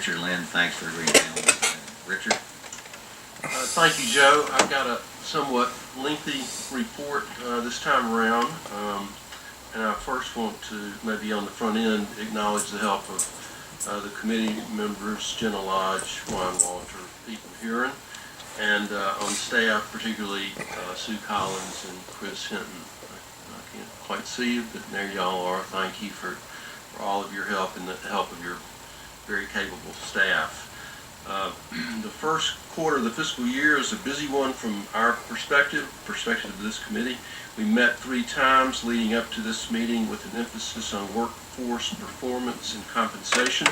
Richard Lynn. Thanks for agreeing to handle this. Richard? Thank you, Joe. I've got a somewhat lengthy report this time around. And I first want to, maybe on the front end, acknowledge the help of the committee members, Jenna Lodge, Juan Walter, Ethan Huron, and on staff, particularly Sue Collins and Chris Hinton. I can't quite see you, but there y'all are. Thank you for all of your help and the help of your very capable staff. The first quarter of the fiscal year is a busy one from our perspective of this committee. We met 3 times leading up to this meeting with an emphasis on workforce performance and compensation.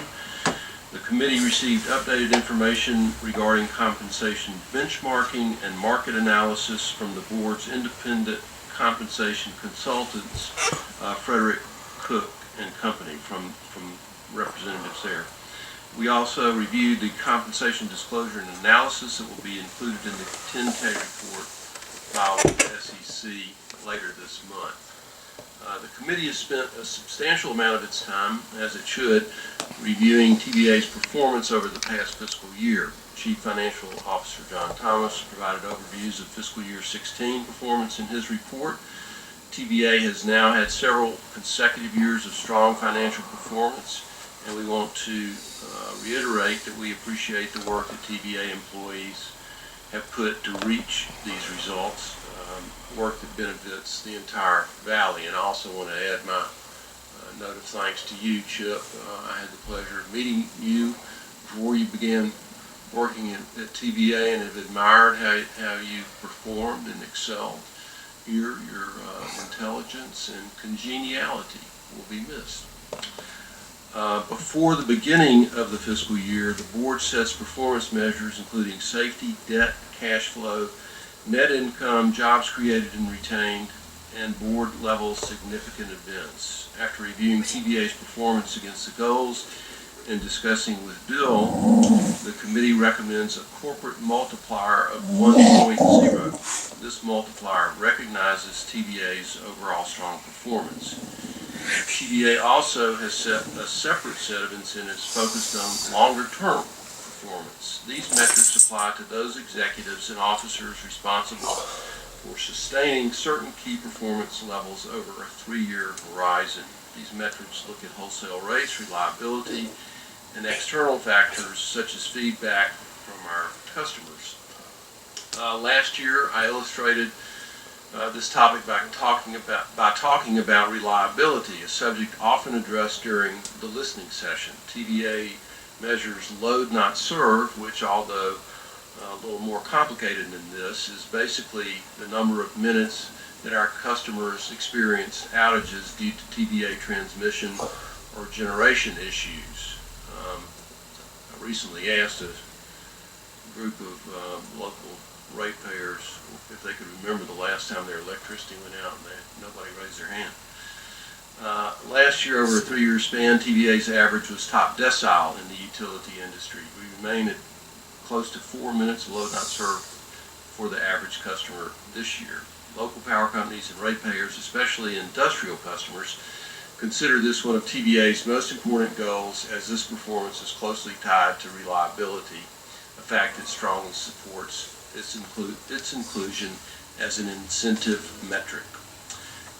The committee received updated information regarding compensation benchmarking and market analysis from the board's independent compensation consultants, Frederick Cook and Company, from representatives there. We also reviewed the compensation disclosure and analysis that will be included in the 10-K report filed with the SEC later this month. The committee has spent a substantial amount of its time, as it should, reviewing TVA's performance over the past fiscal year. Chief Financial Officer John Thomas provided overviews of fiscal year 16 performance in his report. TVA has now had several consecutive years of strong financial performance, and we want to reiterate that we appreciate the work that TVA employees have put to reach these results, work that benefits the entire Valley. And I also want to add my note of thanks to you, Chip. I had the pleasure of meeting you before you began working at TVA and have admired how you performed and excelled. Your intelligence and congeniality will be missed. Before the beginning of the fiscal year, the board sets performance measures including safety, debt, cash flow, net income, jobs created and retained, and board-level significant events. After reviewing TVA's performance against the goals and discussing with Bill, the committee recommends a corporate multiplier of 1.0. This multiplier recognizes TVA's overall strong performance. TVA also has set a separate set of incentives focused on longer-term performance. These metrics apply to those executives and officers responsible for sustaining certain key performance levels over a 3-year horizon. These metrics look at wholesale rates, reliability, and external factors such as feedback from our customers. Last year, I illustrated this topic by talking about reliability, a subject often addressed during the listening session. TVA measures load not served, which, although a little more complicated than this, is basically the number of minutes that our customers experience outages due to TVA transmission or generation issues. I recently asked a group of local ratepayers if they could remember the last time their electricity went out, and nobody raised their hand. Last year, over a 3-year span, TVA's average was top decile in the utility industry. We remain at close to 4 minutes of load not served for the average customer this year. Local power companies and ratepayers, especially industrial customers, consider this one of TVA's most important goals, as this performance is closely tied to reliability, a fact that strongly supports its inclusion as an incentive metric.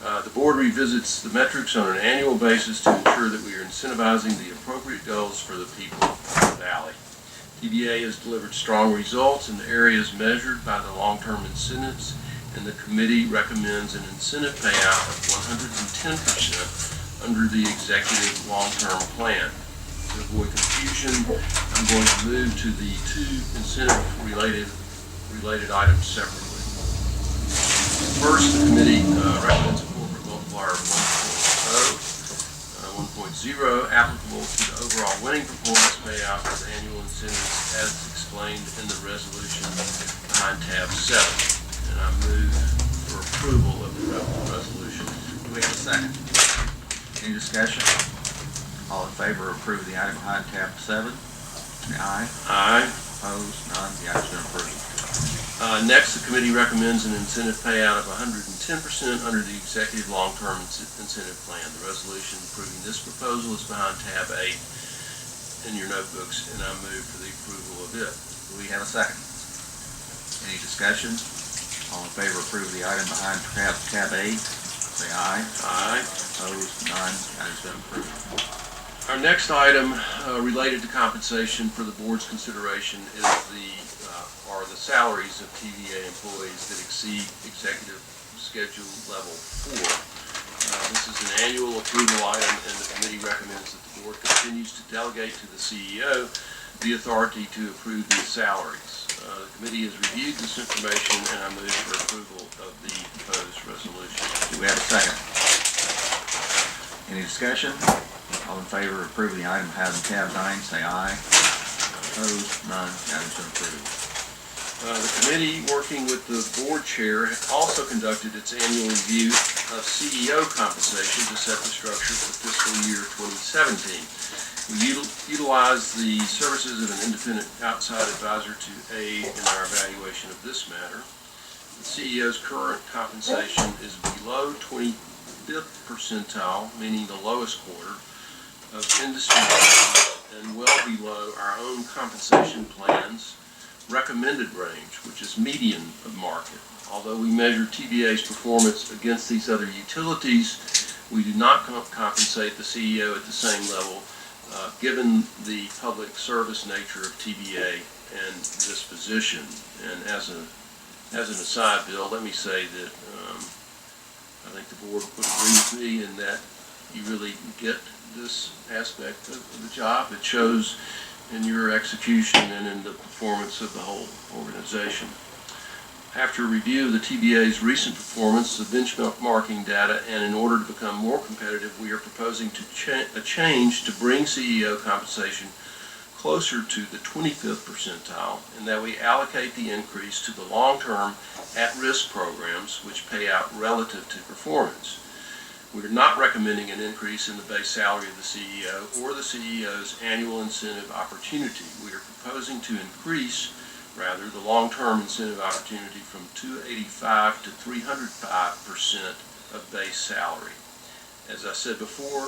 The board revisits the metrics on an annual basis to ensure that we are incentivizing the appropriate goals for the people of the Valley. TVA has delivered strong results in the areas measured by the long-term incentives, and the committee recommends an incentive payout of 110% under the executive long-term plan. To avoid confusion, I'm going to move to the 2 incentive-related items separately. First, the committee recommends a corporate multiplier of 1.0 applicable to the overall winning performance payout for the annual incentives as explained in the resolution behind tab 7. And I move for approval of the resolution. Do we have a second? Any discussion? All in favor of approving the item behind tab 7? Say aye. Aye. Opposed? None. The item's been approved. Next, the committee recommends an incentive payout of 110% under the Executive Long-Term Incentive Plan. The resolution approving this proposal is behind tab 8. in your notebooks, and I move for the approval of it. Do we have a second? Any discussion? All in favor of approving the item behind tab A, say aye. Aye. Opposed? None. Item's been approved. Our next item related to compensation for the board's consideration is are the salaries of TVA employees that exceed executive schedule level 4. This is an annual approval item, and the committee recommends that the board continues to delegate to the CEO the authority to approve these salaries. The committee has reviewed this information, and I move for approval of the proposed resolution. Do we have a second? Any discussion? All in favor of approving the item behind tab 9, say aye. Opposed? None. Item's been approved. The committee, working with the board chair, also conducted its annual review of CEO compensation to set the structure for fiscal year 2017. We utilized the services of an independent outside advisor to aid in our evaluation of this matter. The CEO's current compensation is below 25th percentile, meaning the lowest quarter, of industry and well below our own compensation plan's recommended range, which is median of market. Although we measure TVA's performance against these other utilities, we do not compensate the CEO at the same level, given the public service nature of TVA and this position. And as an aside, Bill, let me say that I think the board would agree with me in that you really get this aspect of the job. It shows in your execution and in the performance of the whole organization. After review of the TVA's recent performance, the benchmarking data, and in order to become more competitive, we are proposing a change to bring CEO compensation closer to the 25th percentile, and that we allocate the increase to the long-term at-risk programs which pay out relative to performance. We are not recommending an increase in the base salary of the CEO or the CEO's annual incentive opportunity. We are proposing to increase, rather, the long-term incentive opportunity from 285 to 305% of base salary. As I said before,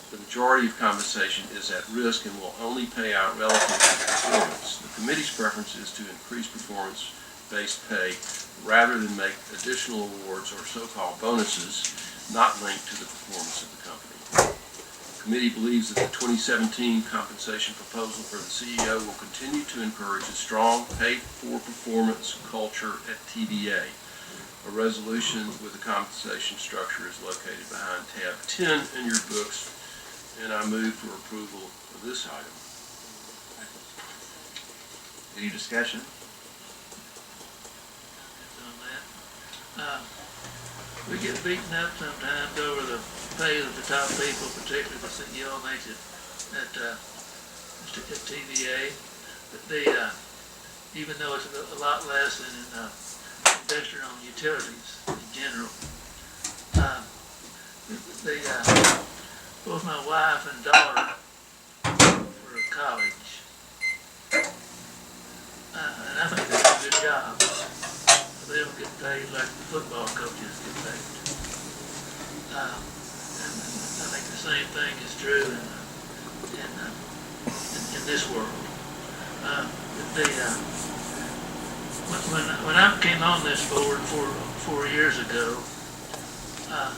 the majority of compensation is at risk and will only pay out relative to performance. The committee's preference is to increase performance-based pay rather than make additional awards or so-called bonuses not linked to the performance of the company. The committee believes that the 2017 compensation proposal for the CEO will continue to encourage a strong pay-for-performance culture at TVA. A resolution with the compensation structure is located behind tab 10 in your books, and I move for approval of this item. Any discussion? We get beaten up sometimes over the pay of the top people, particularly the CEO makes it at TVA. But even though it's a lot less than in investor-owned utilities in general, both my wife and daughter were at college, and I think they do a good job. They don't get paid like the football coaches get paid. And I think the same thing is true in this world. When I came on this board 4 years ago, I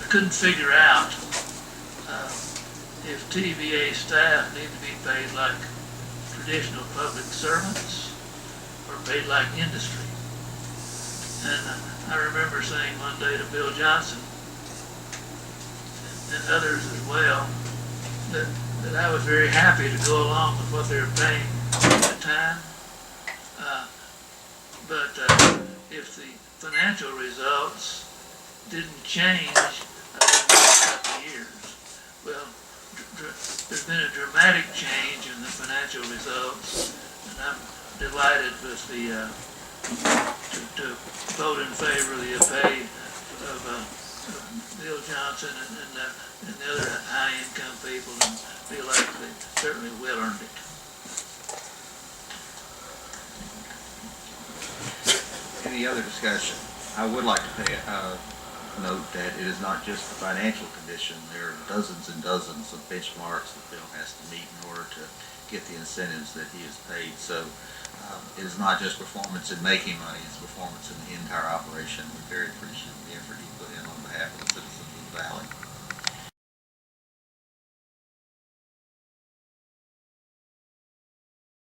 couldn't figure out if TVA staff need to be paid like traditional public servants or paid like industry. And I remember saying one day to Bill Johnson and others as well that I was very happy to go along with what they were paying at the time. But if the financial results didn't change in a couple of years, well, there's been a dramatic change in the financial results, and I'm delighted with the to vote in favor of the pay of Bill Johnson and the other high-income people, and feel like they certainly well earned it. Any other discussion? I would like to note that it is not just the financial condition. There are dozens and dozens of benchmarks that Bill has to meet in order to get the incentives that he is paid. So it is not just performance in making money, it's performance in the entire operation. We're very appreciative of the effort he put in on behalf of the citizens of the valley.